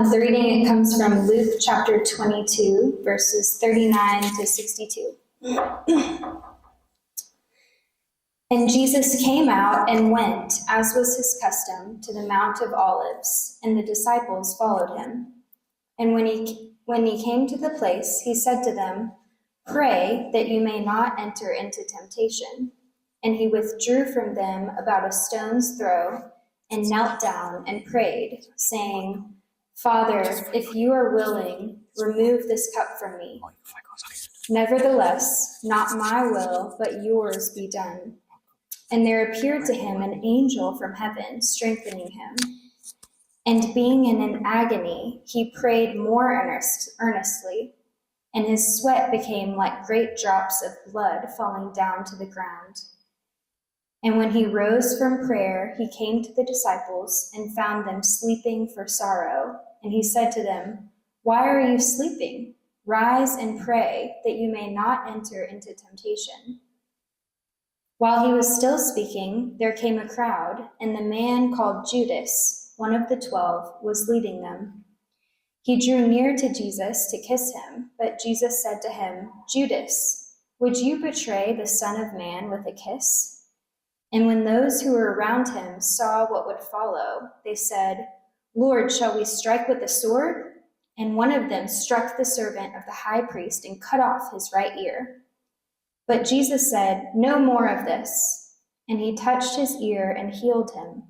The reading comes from Luke chapter 22, verses 39 to 62. And Jesus came out and went, as was his custom, to the Mount of Olives, and the disciples followed him. And when he came to the place, he said to them, "Pray that you may not enter into temptation." And he withdrew from them about a stone's throw, and knelt down and prayed, saying, "Father, if you are willing, remove this cup from me. Nevertheless, not my will, but yours be done." And there appeared to him an angel from heaven, strengthening him. And being in an agony, he prayed more earnestly, and his sweat became like great drops of blood falling down to the ground. And when he rose from prayer, he came to the disciples and found them sleeping for sorrow. And he said to them, "Why are you sleeping? Rise and pray, that you may not enter into temptation." While he was still speaking, there came a crowd, and the man called Judas, one of the 12, was leading them. He drew near to Jesus to kiss him, but Jesus said to him, "Judas, would you betray the Son of Man with a kiss?" And when those who were around him saw what would follow, they said, "Lord, shall we strike with the sword?" And one of them struck the servant of the high priest and cut off his right ear. But Jesus said, "No more of this." And he touched his ear and healed him.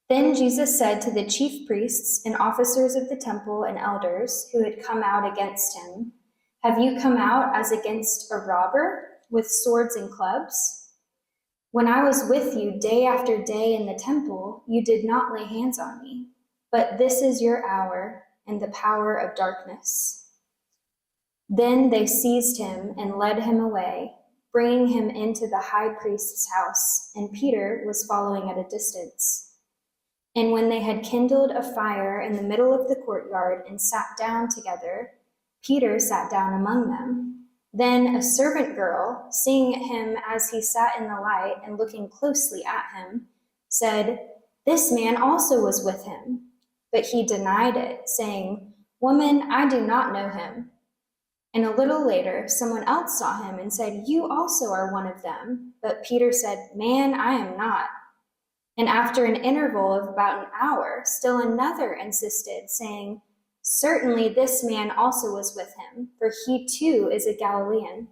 Then Jesus said to the chief priests and officers of the temple and elders who had come out against him, "Have you come out as against a robber with swords and clubs? When I was with you day after day in the temple, you did not lay hands on me. But this is your hour and the power of darkness." Then they seized him and led him away, bringing him into the high priest's house, and Peter was following at a distance. And when they had kindled a fire in the middle of the courtyard and sat down together, Peter sat down among them. Then a servant girl, seeing him as he sat in the light and looking closely at him, said, "This man also was with him." But he denied it, saying, "Woman, I do not know him." And a little later, someone else saw him and said, "You also are one of them." But Peter said, "Man, I am not." And after an interval of about an hour, still another insisted, saying, "Certainly this man also was with him, for he too is a Galilean."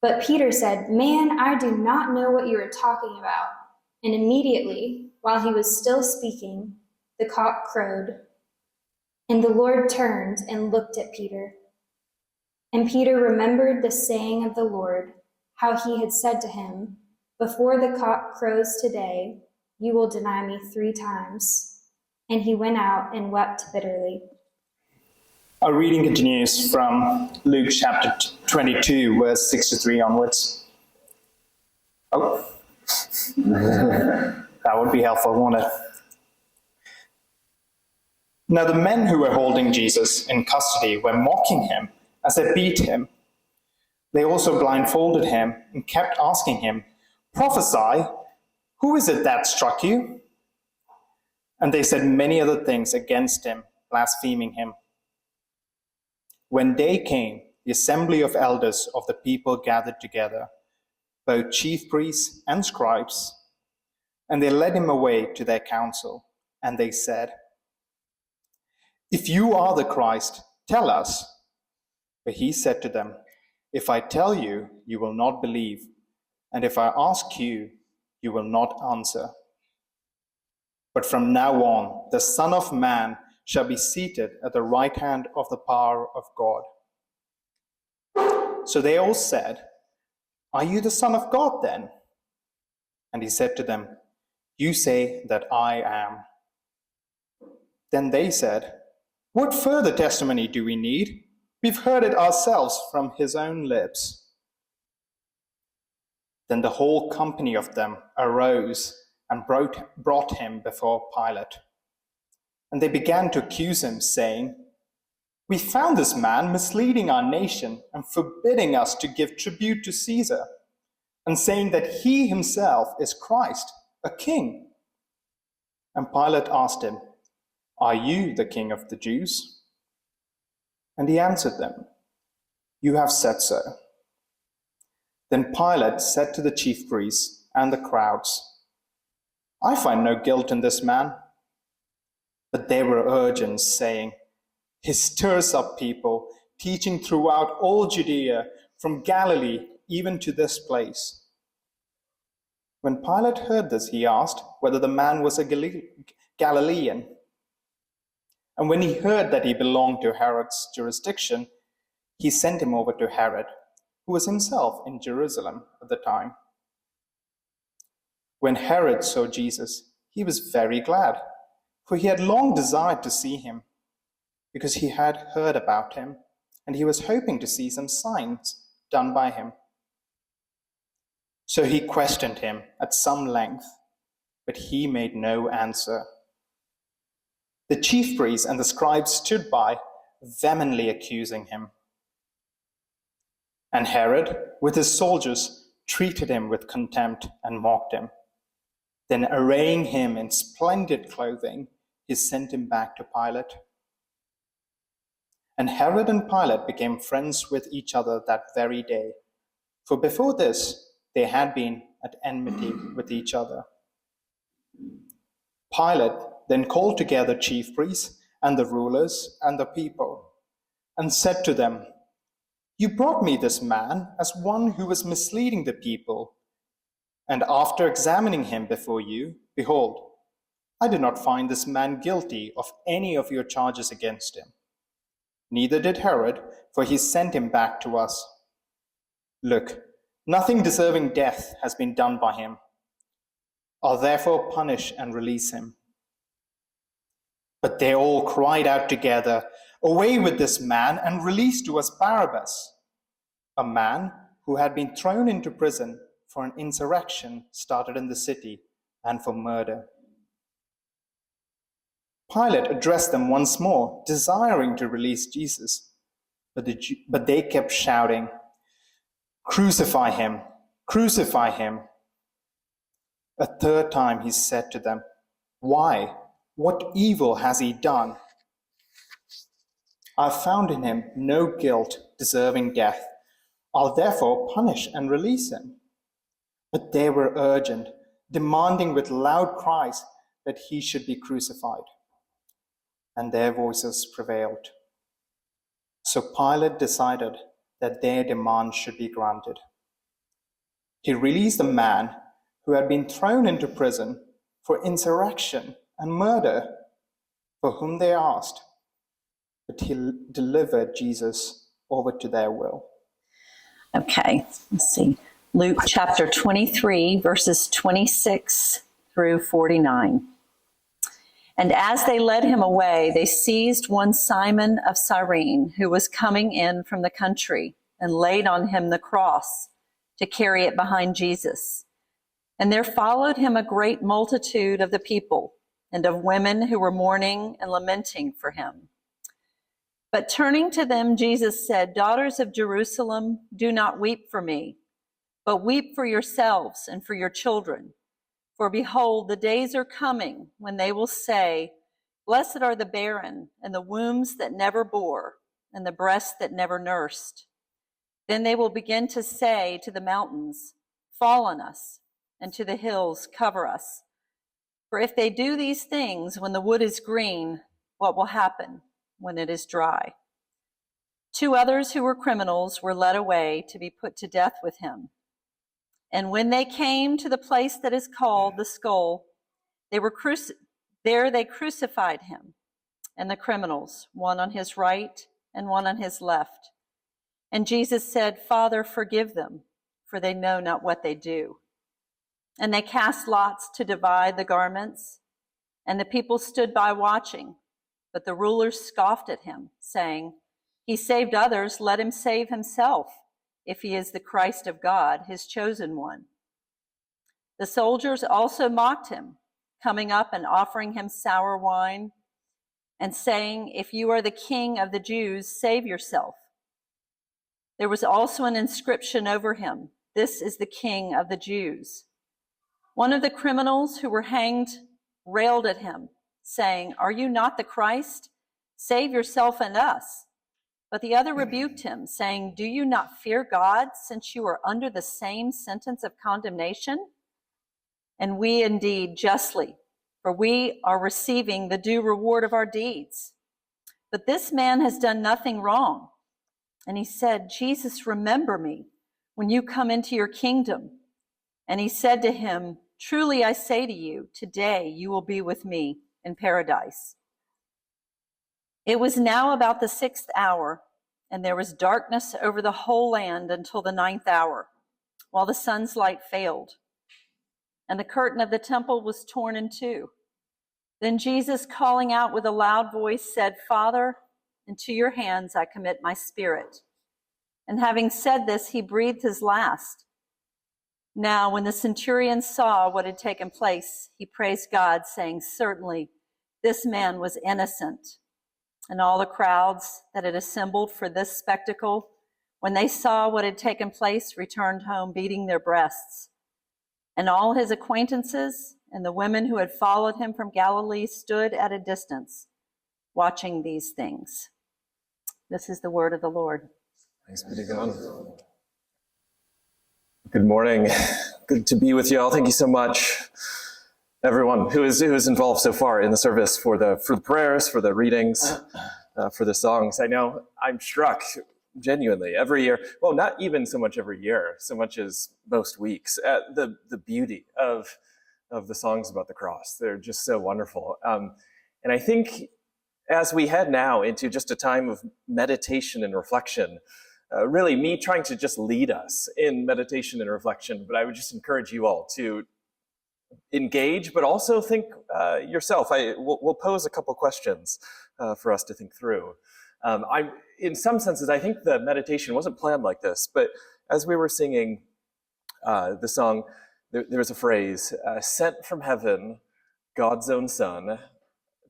But Peter said, "Man, I do not know what you are talking about." And immediately, while he was still speaking, the cock crowed. And the Lord turned and looked at Peter. And Peter remembered the saying of the Lord, how he had said to him, "Before the cock crows today, you will deny me 3 times." And he went out and wept bitterly. Our reading continues from Luke chapter 22, verse 63 onwards. Oh, that would be helpful, wouldn't it? Now the men who were holding Jesus in custody were mocking him as they beat him. They also blindfolded him and kept asking him, "Prophesy, who is it that struck you?" And they said many other things against him, blaspheming him. When day came, the assembly of elders of the people gathered together, both chief priests and scribes, and they led him away to their council, and they said, "If you are the Christ, tell us." But he said to them, "If I tell you, you will not believe, and if I ask you, you will not answer. But from now on, the Son of Man shall be seated at the right hand of the power of God." So they all said, "Are you the Son of God then?" And he said to them, "You say that I am." Then they said, "What further testimony do we need? We've heard it ourselves from his own lips." Then the whole company of them arose and brought him before Pilate. And they began to accuse him, saying, "We found this man misleading our nation and forbidding us to give tribute to Caesar, and saying that he himself is Christ, a king." And Pilate asked him, "Are you the king of the Jews?" And he answered them, "You have said so." Then Pilate said to the chief priests and the crowds, "I find no guilt in this man." But they were urgent, saying, "He stirs up people, teaching throughout all Judea, from Galilee even to this place." When Pilate heard this, he asked whether the man was a Galilean. And when he heard that he belonged to Herod's jurisdiction, he sent him over to Herod, who was himself in Jerusalem at the time. When Herod saw Jesus, he was very glad, for he had long desired to see him, because he had heard about him, and he was hoping to see some signs done by him. So he questioned him at some length, but he made no answer. The chief priests and the scribes stood by, vehemently accusing him. And Herod, with his soldiers, treated him with contempt and mocked him. Then, arraying him in splendid clothing, he sent him back to Pilate. And Herod and Pilate became friends with each other that very day, for before this they had been at enmity with each other. Pilate then called together chief priests and the rulers and the people, and said to them, "You brought me this man as one who was misleading the people, and after examining him before you, behold, I do not find this man guilty of any of your charges against him. Neither did Herod, for he sent him back to us. Look, nothing deserving death has been done by him. I'll therefore punish and release him." But they all cried out together, "Away with this man, and release to us Barabbas," a man who had been thrown into prison for an insurrection started in the city and for murder. Pilate addressed them once more, desiring to release Jesus, but they kept shouting, "Crucify him! Crucify him!" A third time he said to them, "Why? What evil has he done? I found in him no guilt deserving death. I'll therefore punish and release him." But they were urgent, demanding with loud cries that he should be crucified. And their voices prevailed. So Pilate decided that their demand should be granted. He released a man who had been thrown into prison for insurrection and murder, for whom they asked, but he delivered Jesus over to their will. Okay, let's see. Luke chapter 23, verses 26 through 49. And as they led him away, they seized one Simon of Cyrene, who was coming in from the country, and laid on him the cross to carry it behind Jesus. And there followed him a great multitude of the people, and of women who were mourning and lamenting for him. But turning to them, Jesus said, "Daughters of Jerusalem, do not weep for me, but weep for yourselves and for your children. For behold, the days are coming when they will say, 'Blessed are the barren, and the wombs that never bore, and the breasts that never nursed.' Then they will begin to say to the mountains, 'Fall on us,' and to the hills, 'Cover us.' For if they do these things when the wood is green, what will happen when it is dry?" 2 others who were criminals were led away to be put to death with him. And when they came to the place that is called the Skull, there they crucified him and the criminals, one on his right and one on his left. And Jesus said, "Father, forgive them, for they know not what they do." And they cast lots to divide the garments, and the people stood by watching. But the rulers scoffed at him, saying, "He saved others, let him save himself, if he is the Christ of God, his chosen one." The soldiers also mocked him, coming up and offering him sour wine, and saying, "If you are the king of the Jews, save yourself." There was also an inscription over him, "This is the King of the Jews." One of the criminals who were hanged railed at him saying, "Are you not the Christ? Save yourself and us." But the other rebuked him, saying, "Do you not fear God, since you are under the same sentence of condemnation? And we indeed justly, for we are receiving the due reward of our deeds. But this man has done nothing wrong." And he said, "Jesus, remember me when you come into your kingdom." And he said to him, "Truly I say to you, today you will be with me in paradise." It was now about the 6th hour, and there was darkness over the whole land until the 9th hour, while the sun's light failed. And the curtain of the temple was torn in two. Then Jesus, calling out with a loud voice, said, "Father, into your hands I commit my spirit." And having said this, he breathed his last. Now, when the centurion saw what had taken place, he praised God, saying, "Certainly this man was innocent." And all the crowds that had assembled for this spectacle, when they saw what had taken place, returned home beating their breasts. And all his acquaintances and the women who had followed him from Galilee stood at a distance, watching these things. This is the word of the Lord. Thanks be to God. Good morning. Good to be with you all. Thank you so much, everyone who is involved so far in the service, for the prayers, for the readings, for the songs. I know I'm struck genuinely every year. Well, not even so much every year, so much as most weeks, at the beauty of the songs about the cross. They're just so wonderful. And I think as we head now into just a time of meditation and reflection, really me trying to just lead us in meditation and reflection, but I would just encourage you all to engage, but also think yourself. We'll pose a couple questions for us to think through. In some senses, I think the meditation wasn't planned like this, but as we were singing the song, there was a phrase, "Sent from heaven, God's own Son,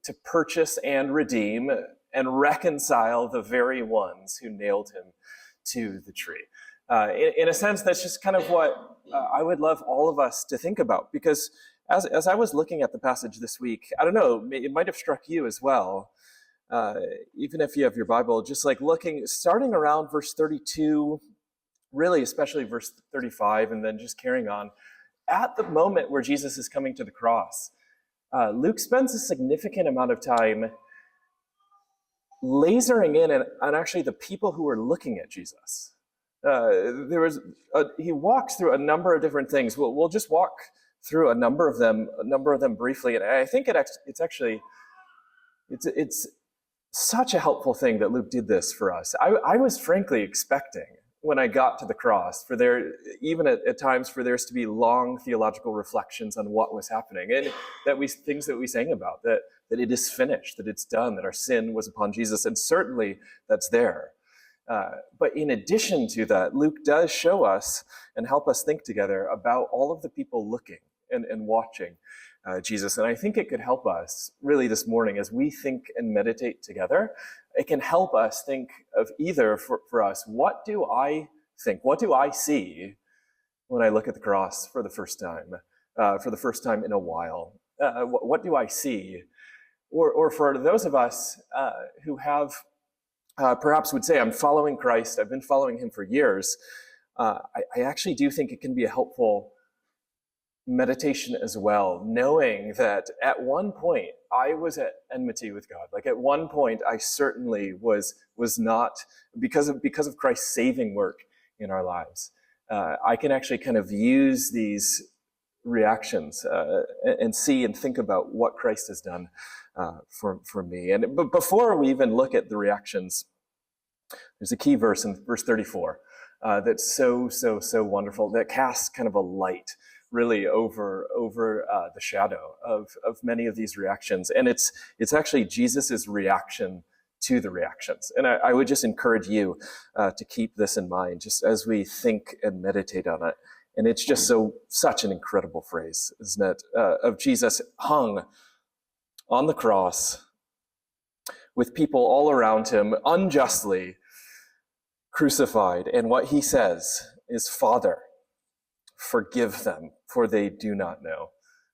to purchase and redeem and reconcile the very ones who nailed him to the tree." In a sense, that's just kind of what I would love all of us to think about, because as I was looking at the passage this week, I don't know, it might have struck you as well, even if you have your Bible, just like starting around verse 32, really especially verse 35, and then just carrying on. At the moment where Jesus is coming to the cross, Luke spends a significant amount of time lasering in on actually the people who are looking at Jesus. He walks through a number of different things. We'll just walk through a number of them briefly, and I think it's such a helpful thing that Luke did this for us. I was frankly expecting, when I got to the cross, for there, even at times, for there to be long theological reflections on what was happening, and things that we sang about, that it is finished, that it's done, that our sin was upon Jesus, and certainly that's there. But in addition to that, Luke does show us and help us think together about all of the people looking and watching Jesus. And I think it could help us really this morning as we think and meditate together. It can help us think of either for us, what do I think? What do I see when I look at the cross for the first time in a while? What do I see? Or for those of us who have perhaps would say, I'm following Christ, I've been following him for years, I actually do think it can be a helpful meditation as well, knowing that at one point I was at enmity with God. Like at one point I certainly was not, because of Christ's saving work in our lives. I can actually kind of use these reactions and see and think about what Christ has done for me. But before we even look at the reactions, there's a key verse in verse 34 that's so wonderful, that casts kind of a light really over the shadow of many of these reactions. And it's actually Jesus's reaction to the reactions. And I would just encourage you to keep this in mind just as we think and meditate on it. And it's just such an incredible phrase, isn't it? Of Jesus hung on the cross with people all around him, unjustly crucified. And what he says is, "Father, forgive them, for they do not know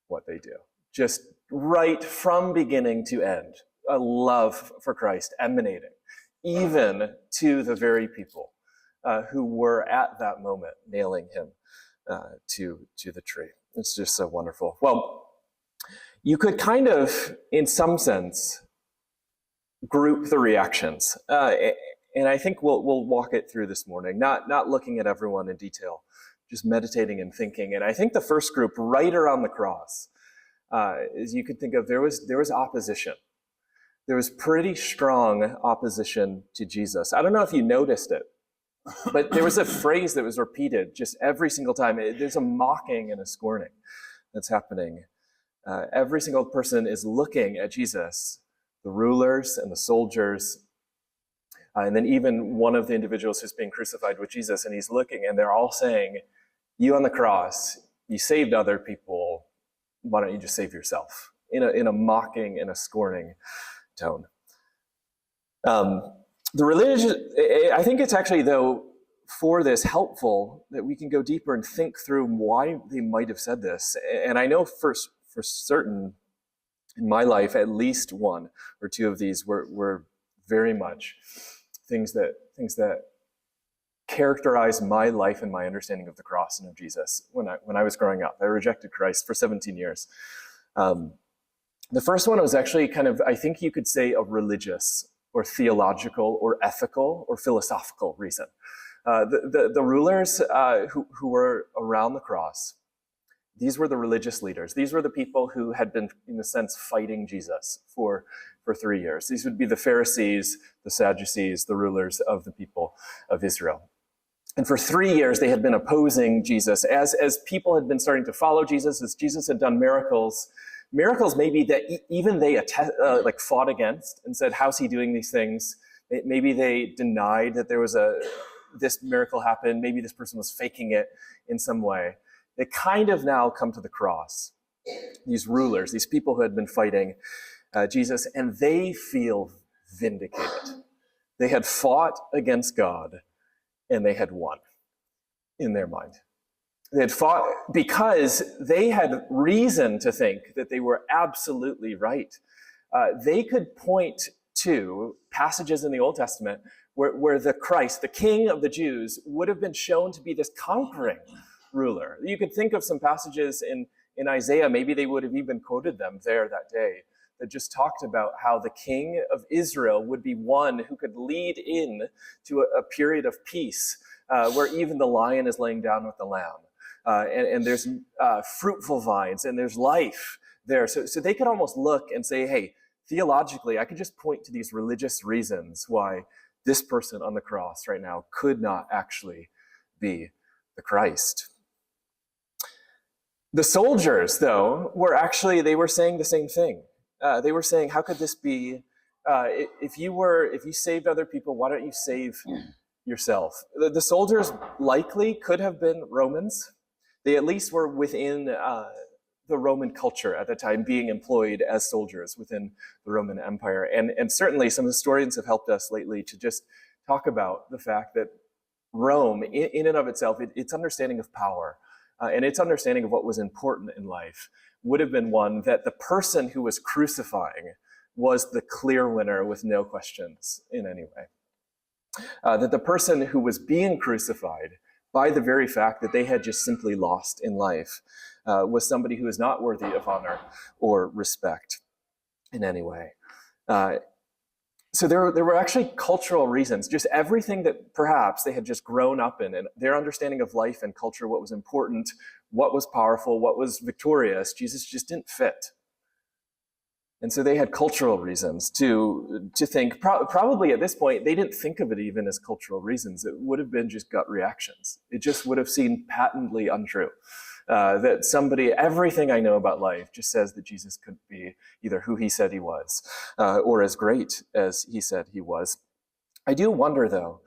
what they do." Just right from beginning to end, a love for Christ emanating, even to the very people who were at that moment nailing him to the tree. It's just so wonderful. Well, you could kind of, in some sense, group the reactions. And I think we'll walk it through this morning, not looking at everyone in detail, just meditating and thinking. And I think the first group, right around the cross, as you could think of, there was opposition. There was pretty strong opposition to Jesus. I don't know if you noticed it, but there was a phrase that was repeated just every single time. There's a mocking and a scorning that's happening. Every single person is looking at Jesus, the rulers and the soldiers, and then even one of the individuals who's being crucified with Jesus, and he's looking, and they're all saying, you on the cross, you saved other people, why don't you just save yourself? In a mocking and a scorning tone. The religious, I think it's actually, though, for this helpful that we can go deeper and think through why they might have said this. And I know for certain in my life, at least one or two of these were very much things that characterized my life and my understanding of the cross and of Jesus when I was growing up. I rejected Christ for 17 years. The first one was actually kind of, I think you could say, a religious or theological or ethical or philosophical reason. The rulers who were around the cross, these were the religious leaders. These were the people who had been, in a sense, fighting Jesus for 3 years. These would be the Pharisees, the Sadducees, the rulers of the people of Israel. And for 3 years, they had been opposing Jesus. As people had been starting to follow Jesus, as Jesus had done miracles maybe that even they fought against and said, how's he doing these things? Maybe they denied that there was this miracle happened. Maybe this person was faking it in some way. They kind of now come to the cross, these rulers, these people who had been fighting Jesus, and they feel vindicated. They had fought against God, and they had won in their mind. They had fought because they had reason to think that they were absolutely right. They could point to passages in the Old Testament where the Christ, the King of the Jews, would have been shown to be this conquering ruler. You could think of some passages in Isaiah, maybe they would have even quoted them there that day, that just talked about how the King of Israel would be one who could lead in to a period of peace where even the lion is laying down with the lamb. And there's fruitful vines and there's life there. So they could almost look and say, hey, theologically, I could just point to these religious reasons why this person on the cross right now could not actually be the Christ. The soldiers, though, they were saying the same thing. They were saying, how could this be? If you saved other people, why don't you save yourself? The soldiers likely could have been Romans. They at least were within the Roman culture at the time, being employed as soldiers within the Roman Empire. And certainly some historians have helped us lately to just talk about the fact that Rome, in and of itself, its understanding of power and its understanding of what was important in life would have been one that the person who was crucifying was the clear winner with no questions in any way. That the person who was being crucified, by the very fact that they had just simply lost in life, was somebody who is not worthy of honor or respect in any way. So there were actually cultural reasons, just everything that perhaps they had just grown up in, and their understanding of life and culture, what was important, what was powerful, what was victorious, Jesus just didn't fit. And so they had cultural reasons to think, probably at this point, they didn't think of it even as cultural reasons. It would have been just gut reactions. It just would have seemed patently untrue. That everything I know about life just says that Jesus couldn't be either who he said he was or as great as he said he was. I do wonder, though,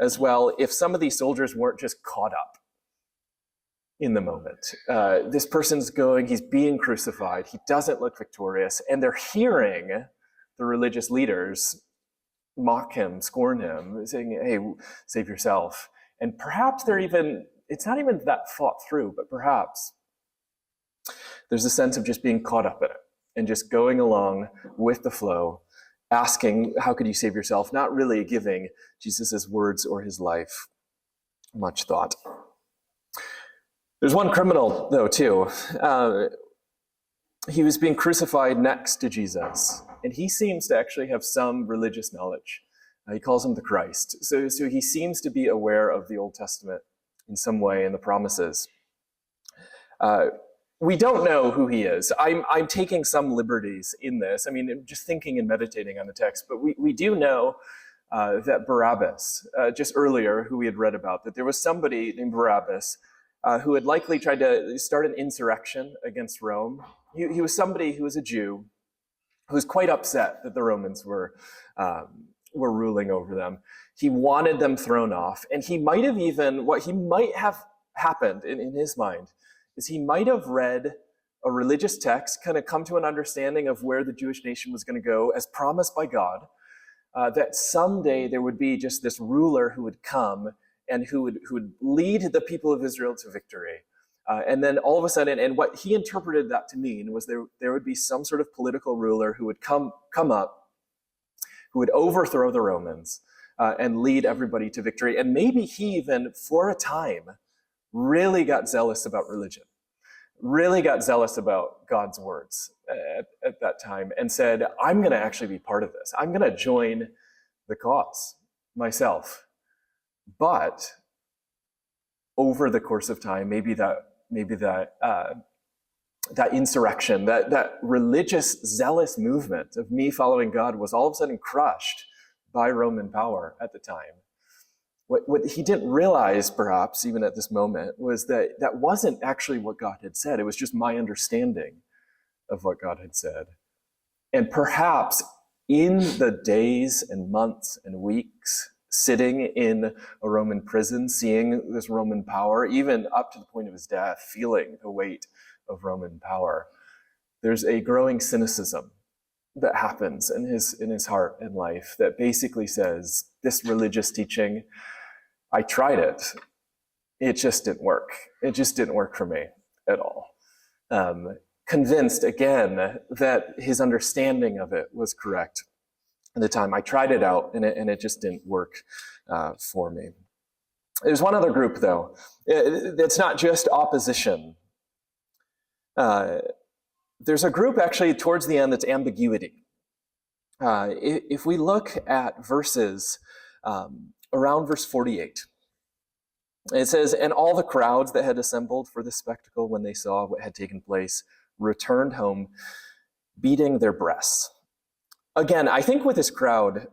as well, if some of these soldiers weren't just caught up in the moment. This person's he's being crucified, he doesn't look victorious, and they're hearing the religious leaders mock him, scorn him, saying, hey, save yourself. And perhaps it's not even that thought through, but perhaps there's a sense of just being caught up in it and just going along with the flow, asking, how could you save yourself? Not really giving Jesus' words or his life much thought. There's one criminal, though, too. He was being crucified next to Jesus, and he seems to actually have some religious knowledge. He calls him the Christ. So he seems to be aware of the Old Testament in some way and the promises. We don't know who he is. I'm taking some liberties in this. I mean, just thinking and meditating on the text, but we do know that Barabbas, just earlier, who we had read about, that there was somebody named Barabbas who had likely tried to start an insurrection against Rome. He was somebody who was a Jew who was quite upset that the Romans were ruling over them. He wanted them thrown off, and he might have even, what he might have happened in his mind, is he might have read a religious text, kind of come to an understanding of where the Jewish nation was going to go, as promised by God, that someday there would be just this ruler who would come and who would lead the people of Israel to victory. And then all of a sudden, and what he interpreted that to mean was there would be some sort of political ruler who would come up, who would overthrow the Romans and lead everybody to victory. And maybe he even, for a time, really got zealous about religion, really got zealous about God's words at that time, and said, I'm going to actually be part of this. I'm going to join the cause myself. But over the course of time, maybe that insurrection, that religious, zealous movement of me following God was all of a sudden crushed by Roman power at the time. What he didn't realize, perhaps, even at this moment, was that that wasn't actually what God had said. It was just my understanding of what God had said. And perhaps in the days and months and weeks sitting in a Roman prison, seeing this Roman power, even up to the point of his death, feeling the weight of Roman power, there's a growing cynicism that happens in his heart and life that basically says, this religious teaching, I tried it. It just didn't work. It just didn't work for me at all. Convinced again that his understanding of it was correct at the time. I tried it out and it just didn't work for me. There's one other group, though. It's not just opposition. There's a group actually towards the end that's ambiguity. If we look at verses around verse 48, it says, and all the crowds that had assembled for this spectacle when they saw what had taken place returned home, beating their breasts. Again, I think with this crowd,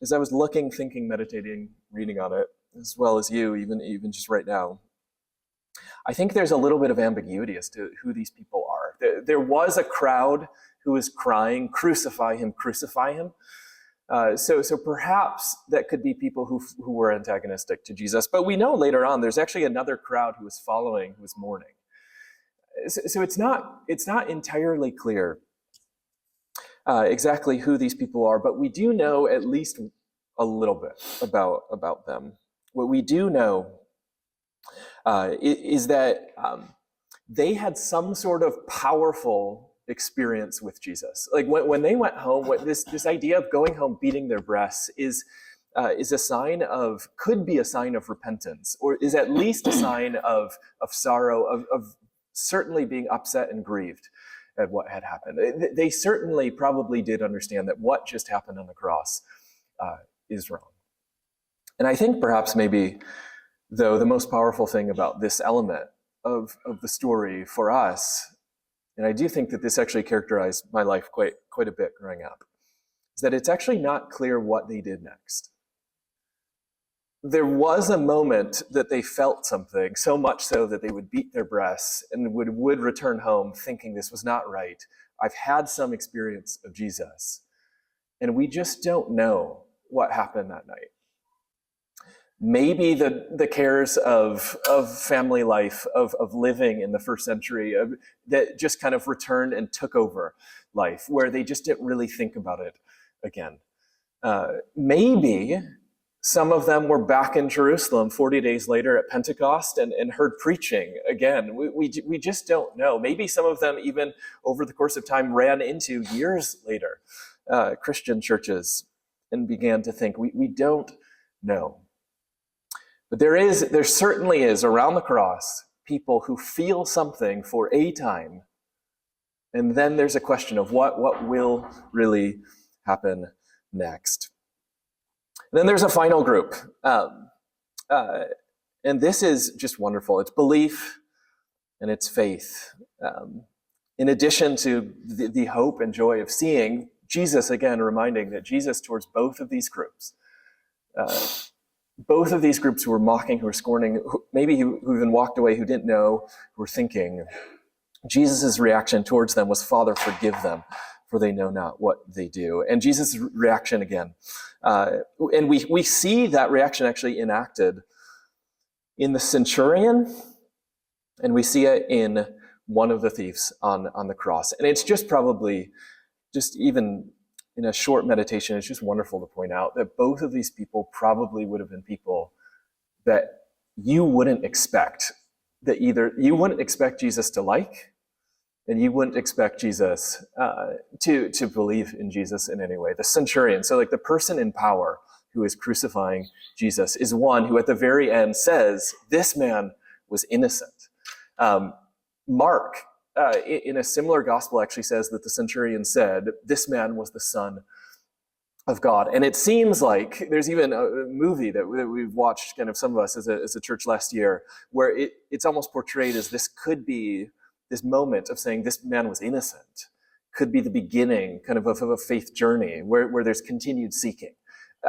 as I was looking, thinking, meditating, reading on it, as well as you, even just right now, I think there's a little bit of ambiguity as to who these people are. There was a crowd who was crying, crucify him, crucify him. So perhaps that could be people who were antagonistic to Jesus. But we know later on there's actually another crowd who was following, who was mourning. So it's not entirely clear exactly who these people are, but we do know at least a little bit about them. What we do know is that they had some sort of powerful experience with Jesus. Like when they went home, this idea of going home beating their breasts is a sign of, could be a sign of repentance, or is at least a sign of sorrow, of certainly being upset and grieved at what had happened. They certainly probably did understand that what just happened on the cross is wrong. And I think perhaps maybe, though, the most powerful thing about this element of the story for us, and I do think that this actually characterized my life quite a bit growing up, is that it's actually not clear what they did next. There was a moment that they felt something, so much so that they would beat their breasts and would return home thinking this was not right. I've had some experience of Jesus. And we just don't know what happened that night. Maybe the cares of family life, of living in the first century, that just kind of returned and took over life, where they just didn't really think about it again. Maybe Some of them were back in Jerusalem 40 days later at Pentecost and heard preaching again. We just don't know. Maybe some of them even over the course of time ran into years later Christian churches and began to think. We don't know. But there certainly is around the cross people who feel something for a time. And then there's a question of what will really happen next. And then there's a final group. And this is just wonderful. It's belief and it's faith. In addition to the hope and joy of seeing Jesus, again, reminding that Jesus towards both of these groups who were mocking, who were scorning, maybe who even walked away, who didn't know, who were thinking, Jesus' reaction towards them was, Father, forgive them, for they know not what they do. And Jesus' reaction again. And we see that reaction actually enacted in the centurion, and we see it in one of the thieves on the cross. And it's just probably, just even in a short meditation, it's just wonderful to point out that both of these people probably would have been people that you wouldn't expect, that either you wouldn't expect Jesus to like, and you wouldn't expect Jesus to believe in Jesus in any way. The centurion, so like the person in power who is crucifying Jesus, is one who at the very end says, this man was innocent. Mark, in a similar gospel, actually says that the centurion said, this man was the Son of God. And it seems like there's even a movie that we've watched, kind of some of us as a church last year, where it's almost portrayed as this could be this moment of saying this man was innocent, could be the beginning kind of a faith journey where there's continued seeking.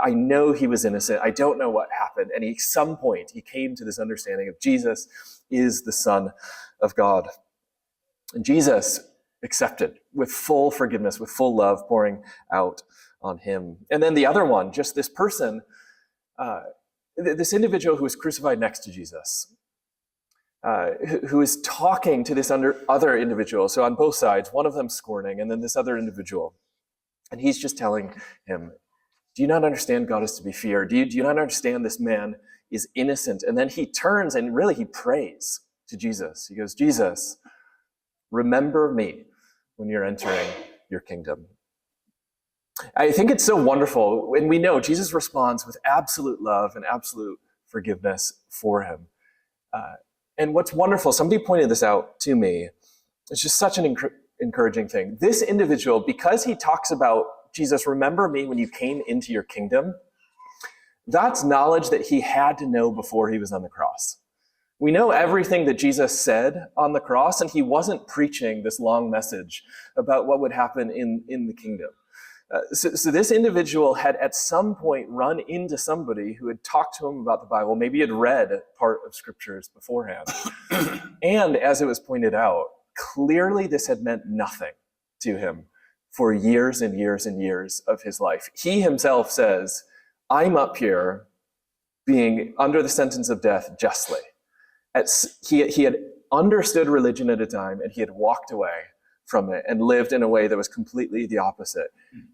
I know he was innocent. I don't know what happened. And at some point, he came to this understanding of Jesus is the Son of God. And Jesus accepted with full forgiveness, with full love pouring out on him. And then the other one, just this person, this individual who was crucified next to Jesus, who is talking to this other individual. So on both sides, one of them scorning, and then this other individual. And he's just telling him, do you not understand God is to be feared? Do you not understand this man is innocent? And then he turns and really he prays to Jesus. He goes, Jesus, remember me when you're entering your kingdom. I think it's so wonderful when we know Jesus responds with absolute love and absolute forgiveness for him. And what's wonderful, somebody pointed this out to me, it's just such an encouraging thing. This individual, because he talks about, Jesus, remember me when you came into your kingdom, that's knowledge that he had to know before he was on the cross. We know everything that Jesus said on the cross, and he wasn't preaching this long message about what would happen in the kingdom. So this individual had at some point run into somebody who had talked to him about the Bible, maybe had read part of scriptures beforehand. And as it was pointed out, clearly this had meant nothing to him for years and years and years of his life. He himself says, I'm up here being under the sentence of death justly. He had understood religion at a time, and he had walked away from it and lived in a way that was completely the opposite.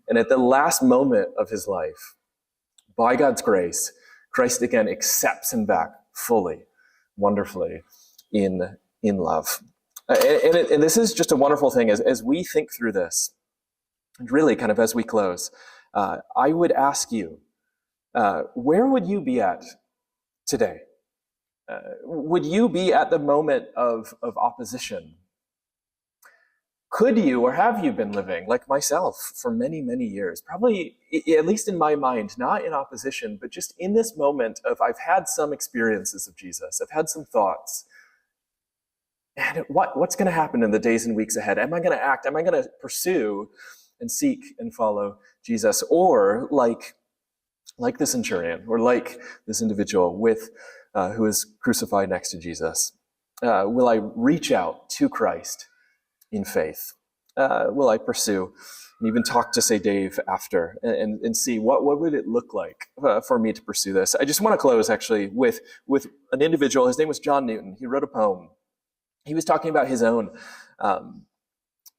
And at the last moment of his life, by God's grace, Christ again accepts him back fully, wonderfully, in love. And this is just a wonderful thing as we think through this, and really kind of as we close, I would ask you, where would you be at today? Would you be at the moment of opposition? Could you or have you been living like myself for many, many years? Probably, at least in my mind, not in opposition, but just in this moment of I've had some experiences of Jesus. I've had some thoughts. And what's going to happen in the days and weeks ahead? Am I going to act? Am I going to pursue and seek and follow Jesus? Or like the centurion, or like this individual who is crucified next to Jesus, will I reach out to Christ in faith? Will I pursue and even talk to, say, Dave after and see what would it look like for me to pursue this? I just want to close actually with an individual. His name was John Newton. He wrote a poem. He was talking about his own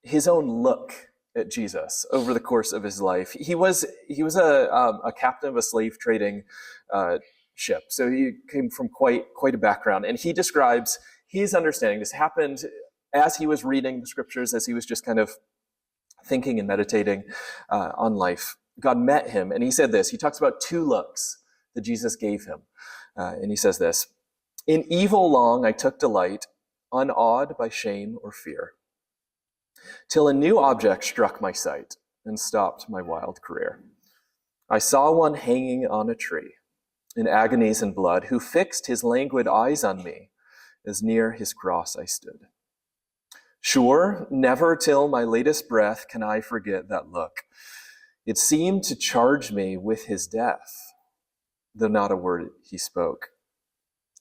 look at Jesus over the course of his life. He was a captain of a slave trading ship, so he came from quite a background. And he describes his understanding. This happened as he was reading the scriptures, as he was just kind of thinking and meditating on life. God met him, and he said this. He talks about 2 looks that Jesus gave him, and he says this: "In evil long I took delight, unawed by shame or fear, till a new object struck my sight and stopped my wild career. I saw one hanging on a tree, in agonies and blood, who fixed his languid eyes on me, as near his cross I stood. Sure, never till my latest breath can I forget that look. It seemed to charge me with his death, though not a word he spoke.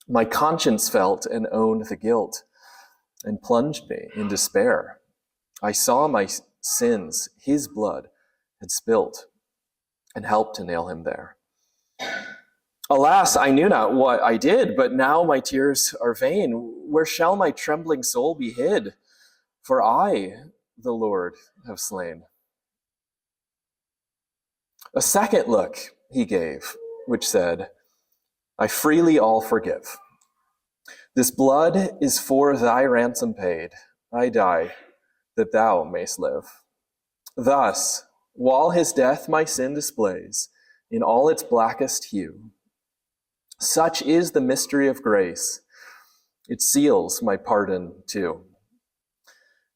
My conscience felt and owned the guilt, and plunged me in despair. I saw my sins his blood had spilt, and helped to nail him there. Alas, I knew not what I did, but now my tears are vain. Where shall my trembling soul be hid? For I, the Lord, have slain." A second look he gave, which said, "I freely all forgive. This blood is for thy ransom paid. I die, that thou mayst live." Thus, while his death my sin displays in all its blackest hue, such is the mystery of grace, it seals my pardon too.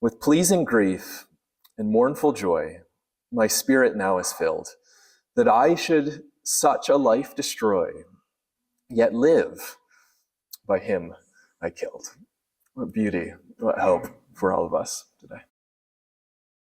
With pleasing grief and mournful joy, my spirit now is filled, that I should such a life destroy, yet live by him I killed. What beauty, what hope for all of us today.